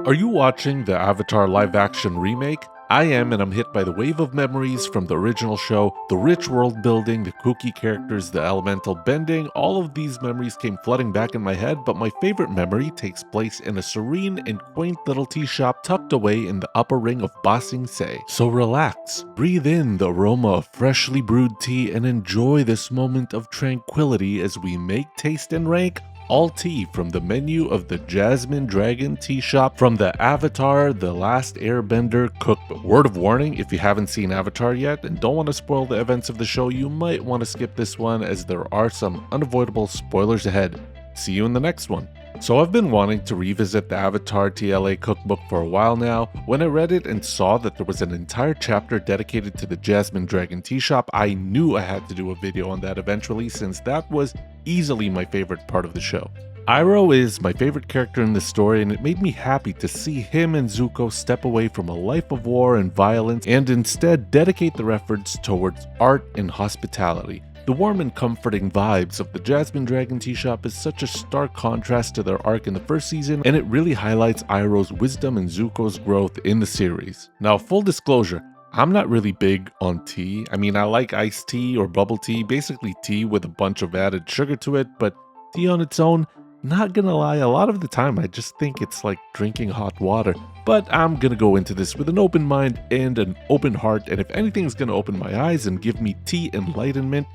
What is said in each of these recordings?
Are you watching the Avatar live-action remake? I am, and I'm hit by the wave of memories from the original show, the rich world building, the kooky characters, the elemental bending. All of these memories came flooding back in my head, but my favorite memory takes place in a serene and quaint little tea shop tucked away in the upper ring of Ba Sing Se. So relax, breathe in the aroma of freshly brewed tea, and enjoy this moment of tranquility as we make, taste, and rank all tea from the menu of the Jasmine Dragon Tea Shop from the Avatar The Last Airbender Cookbook. Word of warning, if you haven't seen Avatar yet and don't want to spoil the events of the show, you might want to skip this one as there are some unavoidable spoilers ahead. See you in the next one. So I've been wanting to revisit the Avatar TLA cookbook for a while now. When I read it and saw that there was an entire chapter dedicated to the Jasmine Dragon Tea Shop, I knew I had to do a video on that eventually, since that was easily my favorite part of the show. Iroh is my favorite character in the story, and it made me happy to see him and Zuko step away from a life of war and violence and instead dedicate their efforts towards art and hospitality. The warm and comforting vibes of the Jasmine Dragon Tea Shop is such a stark contrast to their arc in the first season, and it really highlights Iroh's wisdom and Zuko's growth in the series. Now, full disclosure, I'm not really big on tea. I mean, I like iced tea or bubble tea, basically tea with a bunch of added sugar to it, but tea on its own, not gonna lie, a lot of the time I just think it's like drinking hot water. But I'm gonna go into this with an open mind and an open heart, and if anything's gonna open my eyes and give me tea enlightenment,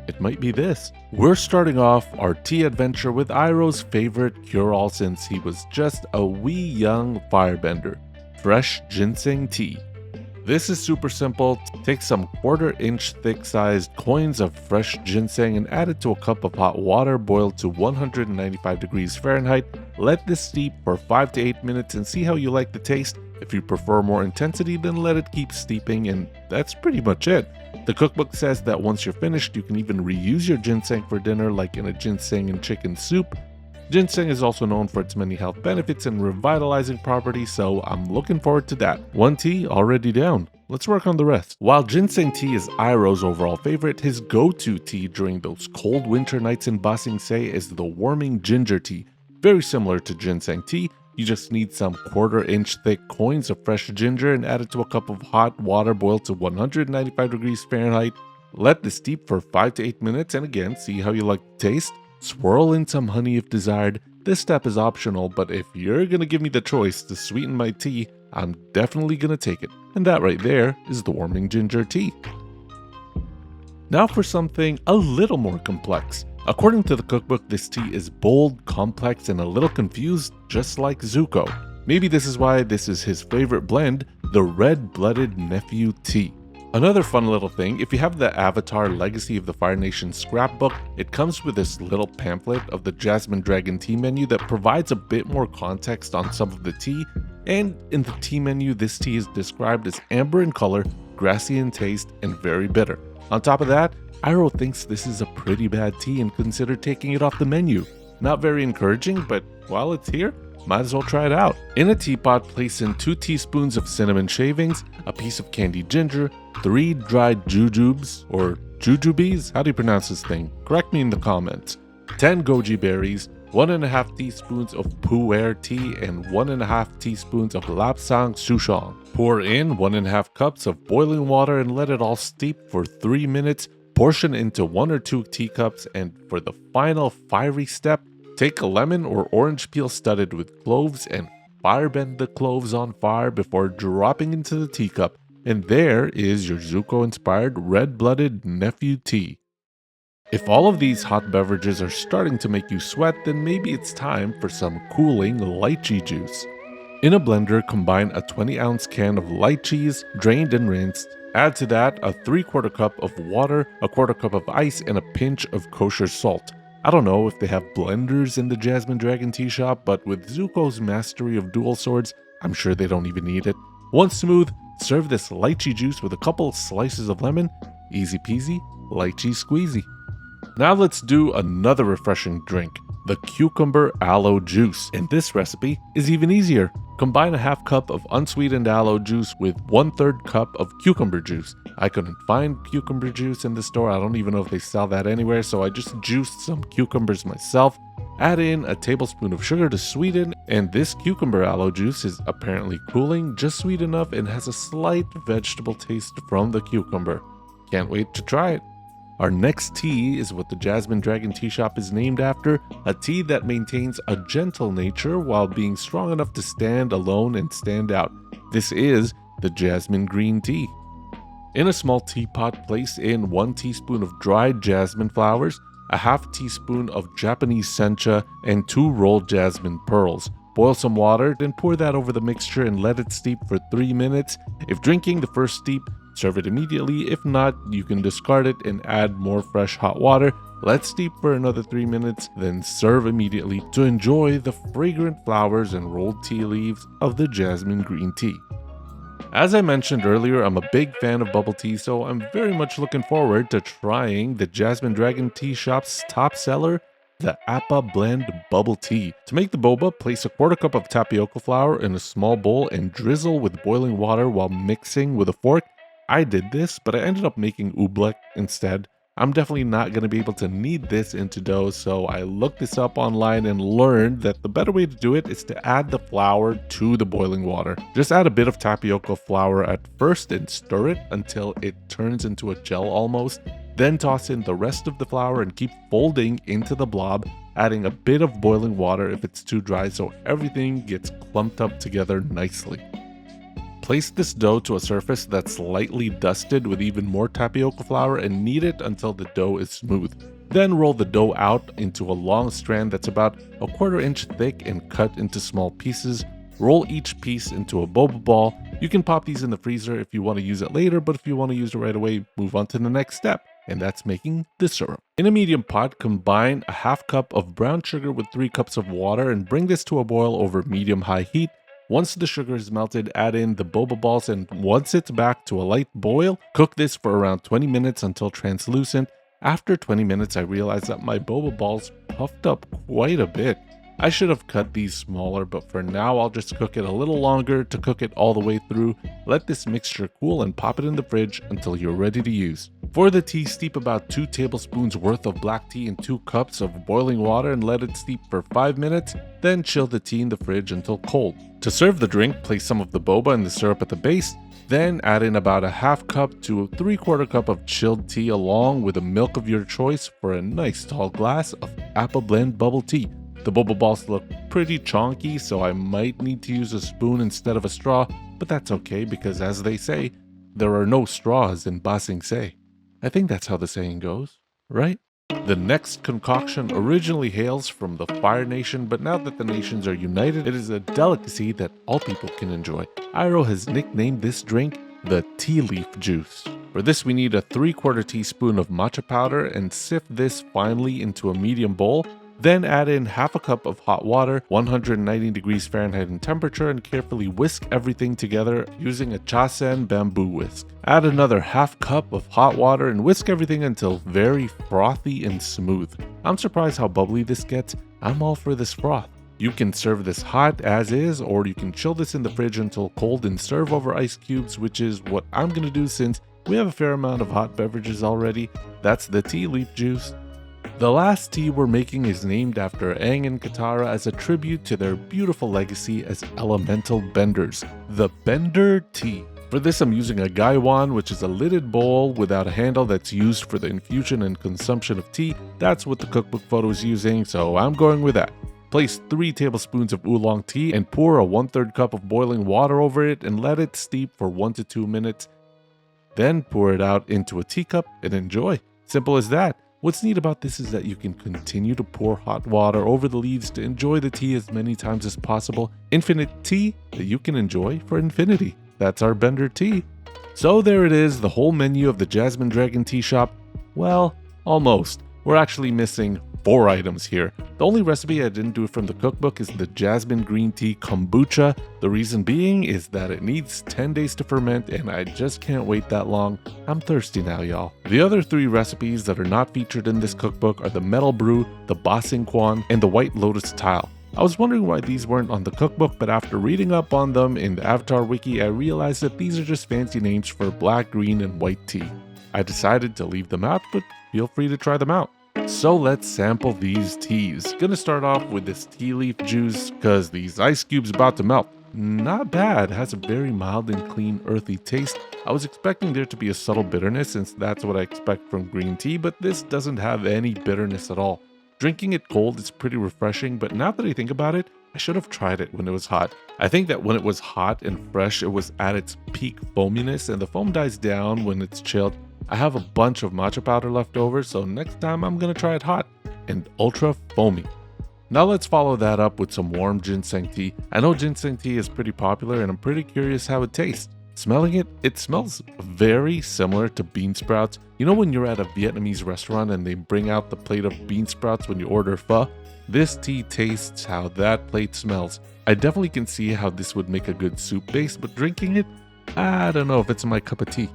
it might be this. We're starting off our tea adventure with Iroh's favorite cure-all since he was just a wee young firebender, fresh ginseng tea. This is super simple. Take some 1/4-inch thick-sized coins of fresh ginseng and add it to a cup of hot water boiled to 195 degrees Fahrenheit. Let this steep for 5 to 8 minutes and see how you like the taste. If you prefer more intensity, then let it keep steeping, and that's pretty much it. The cookbook says that once you're finished, you can even reuse your ginseng for dinner, like in a ginseng and chicken soup. Ginseng is also known for its many health benefits and revitalizing properties, so I'm looking forward to that. One tea already down. Let's work on the rest. While ginseng tea is Iroh's overall favorite, his go-to tea during those cold winter nights in Ba Sing Se is the warming ginger tea. Very similar to ginseng tea, you just need some 1/4-inch thick coins of fresh ginger and add it to a cup of hot water boiled to 195 degrees Fahrenheit. Let this steep for 5 to 8 minutes and again, see how you like the taste. Swirl in some honey if desired. This step is optional, but if you're gonna give me the choice to sweeten my tea, I'm definitely gonna take it. And that right there is the warming ginger tea. Now for something a little more complex. According to the cookbook, this tea is bold, complex, and a little confused, just like Zuko. Maybe this is why this is his favorite blend, the red-blooded Nephew Tea. Another fun little thing, if you have the Avatar Legacy of the Fire Nation scrapbook, it comes with this little pamphlet of the Jasmine Dragon Tea menu that provides a bit more context on some of the tea, and in the tea menu, this tea is described as amber in color, grassy in taste, and very bitter. On top of that, Iroh thinks this is a pretty bad tea and considered taking it off the menu. Not very encouraging, but while it's here, might as well try it out. In a teapot, place in 2 teaspoons of cinnamon shavings, a piece of candied ginger, 3 dried jujubes, or jujubes? How do you pronounce this thing? Correct me in the comments. 10 goji berries, 1.5 teaspoons of pu'er tea, and 1.5 teaspoons of lapsang souchong. Pour in 1.5 cups of boiling water and let it all steep for 3 minutes. Portion into 1 or 2 teacups, and for the final fiery step, take a lemon or orange peel studded with cloves and firebend the cloves on fire before dropping into the teacup. And there is your Zuko-inspired red-blooded Nephew Tea. If all of these hot beverages are starting to make you sweat, then maybe it's time for some cooling lychee juice. In a blender, combine a 20-ounce can of lychees, drained and rinsed. Add to that a 3/4 cup of water, a 1/4 cup of ice, and a pinch of kosher salt. I don't know if they have blenders in the Jasmine Dragon Tea Shop, but with Zuko's mastery of dual swords, I'm sure they don't even need it. Once smooth, serve this lychee juice with a couple slices of lemon. Easy peasy, lychee squeezy. Now let's do another refreshing drink. the cucumber aloe juice. And this recipe is even easier. Combine a half cup of unsweetened aloe juice with 1/3 cup of cucumber juice. I couldn't find cucumber juice in the store. I don't even know if they sell that anywhere, so I just juiced some cucumbers myself. Add in a tablespoon of sugar to sweeten, and this cucumber aloe juice is apparently cooling, just sweet enough, and has a slight vegetable taste from the cucumber. Can't wait to try it. Our next tea is what the Jasmine Dragon Tea Shop is named after, a tea that maintains a gentle nature while being strong enough to stand alone and stand out. This is the Jasmine Green Tea. In a small teapot, place in 1 teaspoon of dried jasmine flowers, a half teaspoon of Japanese sencha, and 2 rolled jasmine pearls. Boil some water, then pour that over the mixture and let it steep for 3 minutes. If drinking the first steep, serve it immediately. If not, you can discard it and add more fresh hot water. Let steep for another 3 minutes, then serve immediately to enjoy the fragrant flowers and rolled tea leaves of the Jasmine Green Tea. As I mentioned earlier, I'm a big fan of bubble tea, so I'm very much looking forward to trying the Jasmine Dragon Tea Shop's top seller, the Appa blend bubble tea. To make the boba, place a 1/4 cup of tapioca flour in a small bowl and drizzle with boiling water while mixing with a fork. I did this, but I ended up making oobleck instead. I'm definitely not going to be able to knead this into dough, so I looked this up online and learned that the better way to do it is to add the flour to the boiling water. Just add a bit of tapioca flour at first and stir it until it turns into a gel almost. Then toss in the rest of the flour and keep folding into the blob, adding a bit of boiling water if it's too dry so everything gets clumped up together nicely. Place this dough to a surface that's lightly dusted with even more tapioca flour and knead it until the dough is smooth. Then roll the dough out into a long strand that's about a 1/4 inch thick and cut into small pieces. Roll each piece into a boba ball. You can pop these in the freezer if you want to use it later, but if you want to use it right away, move on to the next step, and that's making the syrup. In a medium pot, combine a half cup of brown sugar with 3 cups of water and bring this to a boil over medium-high heat. Once the sugar is melted, add in the boba balls, and once it's back to a light boil, cook this for around 20 minutes until translucent. After 20 minutes, I realized that my boba balls puffed up quite a bit. I should have cut these smaller, but for now I'll just cook it a little longer to cook it all the way through. Let this mixture cool and pop it in the fridge until you're ready to use. For the tea, steep about 2 tablespoons worth of black tea in 2 cups of boiling water and let it steep for 5 minutes, then chill the tea in the fridge until cold. To serve the drink, place some of the boba and the syrup at the base, then add in about a half cup to 3/4 cup of chilled tea along with the milk of your choice for a nice tall glass of Appa blend bubble tea. The boba balls look pretty chonky, so I might need to use a spoon instead of a straw, but that's okay because, as they say, there are no straws in Ba Sing Se. I think that's how the saying goes, right? The next concoction originally hails from the Fire Nation, but now that the nations are united, it is a delicacy that all people can enjoy. Iroh has nicknamed this drink the tea leaf juice. For this, we need a 3/4 teaspoon of matcha powder and sift this finely into a medium bowl. Then add in half a cup of hot water, 190 degrees Fahrenheit in temperature, and carefully whisk everything together using a chasen bamboo whisk. Add another half cup of hot water and whisk everything until very frothy and smooth. I'm surprised how bubbly this gets. I'm all for this froth. You can serve this hot as is, or you can chill this in the fridge until cold and serve over ice cubes, which is what I'm going to do since we have a fair amount of hot beverages already. That's the tea leaf juice. The last tea we're making is named after Aang and Katara as a tribute to their beautiful legacy as elemental benders, the Bender Tea. For this, I'm using a gaiwan, which is a lidded bowl without a handle that's used for the infusion and consumption of tea. That's what the cookbook photo is using, so I'm going with that. Place 3 tablespoons of oolong tea and pour a 1/3 cup of boiling water over it and let it steep for 1 to 2 minutes. Then pour it out into a teacup and enjoy. Simple as that. What's neat about this is that you can continue to pour hot water over the leaves to enjoy the tea as many times as possible. Infinite tea that you can enjoy for infinity. That's our Bender Tea. So there it is, the whole menu of the Jasmine Dragon Tea Shop. Well, almost. We're actually missing 4 items here. The only recipe I didn't do from the cookbook is the Jasmine Green Tea Kombucha. The reason being is that it needs 10 days to ferment and I just can't wait that long. I'm thirsty now, y'all. The other 3 recipes that are not featured in this cookbook are the Metal Brew, the Basing Kwan, and the White Lotus Tile. I was wondering why these weren't on the cookbook, but after reading up on them in the Avatar wiki, I realized that these are just fancy names for black, green, and white tea. I decided to leave them out, but feel free to try them out. So let's sample these teas. Gonna start off with this tea leaf juice, cause these ice cubes about to melt. Not bad, has a very mild and clean earthy taste. I was expecting there to be a subtle bitterness since that's what I expect from green tea, but this doesn't have any bitterness at all. Drinking it cold is pretty refreshing, but now that I think about it, I should have tried it when it was hot. I think that when it was hot and fresh, it was at its peak foaminess, and the foam dies down when it's chilled. I have a bunch of matcha powder left over, so next time I'm gonna try it hot and ultra foamy. Now let's follow that up with some warm ginseng tea. I know ginseng tea is pretty popular and I'm pretty curious how it tastes. Smelling it, it smells very similar to bean sprouts. You know when you're at a Vietnamese restaurant and they bring out the plate of bean sprouts when you order pho? This tea tastes how that plate smells. I definitely can see how this would make a good soup base, but drinking it, I don't know if it's my cup of tea.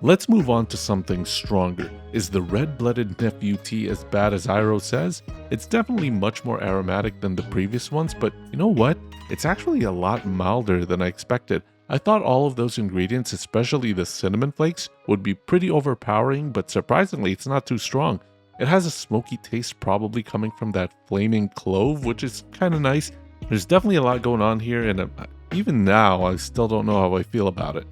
Let's move on to something stronger. Is the red-blooded Nephew Tea as bad as Iro says? It's definitely much more aromatic than the previous ones, but you know what? It's actually a lot milder than I expected. I thought all of those ingredients, especially the cinnamon flakes, would be pretty overpowering, but surprisingly it's not too strong. It has a smoky taste probably coming from that flaming clove, which is kind of nice. There's definitely a lot going on here, and even now I still don't know how I feel about it.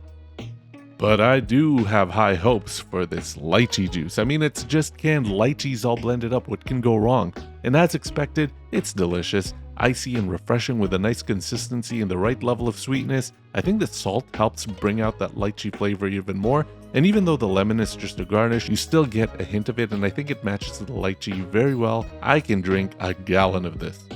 But I do have high hopes for this lychee juice. I mean, it's just canned lychees all blended up. What can go wrong? And as expected, it's delicious, icy and refreshing with a nice consistency and the right level of sweetness. I think the salt helps bring out that lychee flavor even more. And even though the lemon is just a garnish, you still get a hint of it, and I think it matches the lychee very well. I can drink a gallon of this.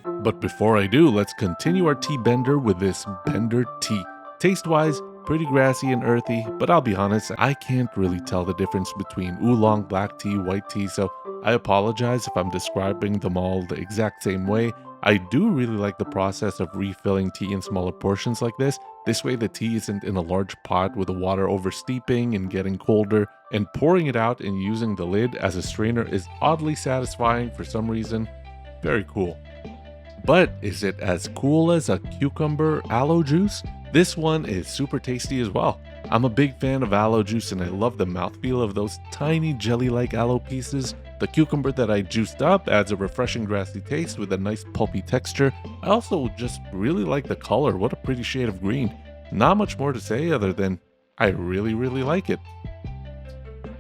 But before I do, let's continue our tea bender with this Bender tea. Taste-wise, pretty grassy and earthy, but I'll be honest, I can't really tell the difference between oolong, black tea, white tea, so I apologize if I'm describing them all the exact same way. I do really like the process of refilling tea in smaller portions like this. This way the tea isn't in a large pot with the water oversteeping and getting colder, and pouring it out and using the lid as a strainer is oddly satisfying for some reason. Very cool. But is it as cool as a cucumber aloe juice? This one is super tasty as well. I'm a big fan of aloe juice and I love the mouthfeel of those tiny jelly-like aloe pieces. The cucumber that I juiced up adds a refreshing grassy taste with a nice pulpy texture. I also just really like the color. What a pretty shade of green. Not much more to say other than I really like it.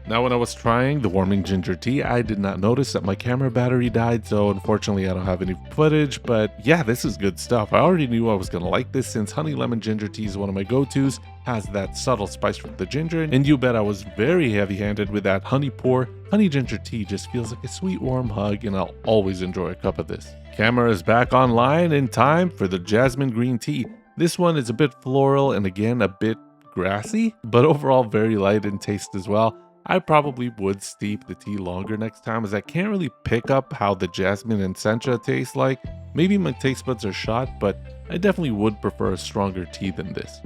Now when I was trying the warming ginger tea, I did not notice that my camera battery died, so unfortunately I don't have any footage, but yeah, this is good stuff. I already knew I was gonna like this since honey lemon ginger tea is one of my go-tos, has that subtle spice from the ginger, and you bet I was very heavy-handed with that honey pour. Honey ginger tea just feels like a sweet warm hug, and I'll always enjoy a cup of this. Camera is back online in time for the Jasmine Green Tea. This one is a bit floral and again a bit grassy, but overall very light in taste as well. I probably would steep the tea longer next time as I can't really pick up how the jasmine and sencha taste like. Maybe my taste buds are shot, but I definitely would prefer a stronger tea than this.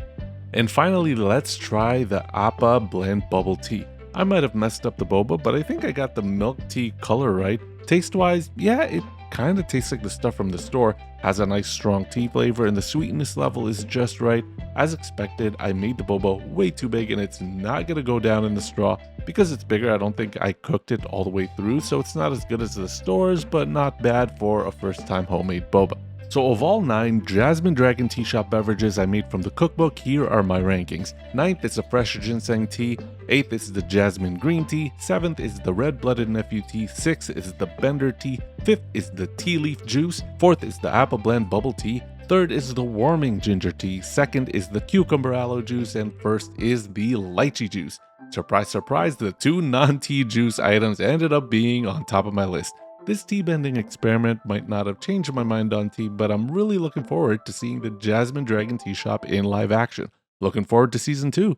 And finally, let's try the Appa blend bubble tea. I might have messed up the boba, but I think I got the milk tea color right. Taste-wise, yeah, it kind of tastes like the stuff from the store, has a nice strong tea flavor, and the sweetness level is just right. As expected, I made the boba way too big and it's not going to go down in the straw. Because it's bigger, I don't think I cooked it all the way through, so it's not as good as the stores, but not bad for a first-time homemade boba. So of all 9 Jasmine Dragon Tea Shop beverages I made from the cookbook, here are my rankings. 9th is the fresh ginseng tea, 8th is the Jasmine Green Tea, 7th is the red-blooded Nephew Tea, 6th is the Bender Tea, 5th is the tea leaf juice, 4th is the Appa blend bubble tea, 3rd is the warming ginger tea, 2nd is the cucumber aloe juice, and 1st is the lychee juice. Surprise, surprise, the 2 non-tea juice items ended up being on top of my list. This tea bending experiment might not have changed my mind on tea, but I'm really looking forward to seeing the Jasmine Dragon Tea Shop in live action. Looking forward to season 2.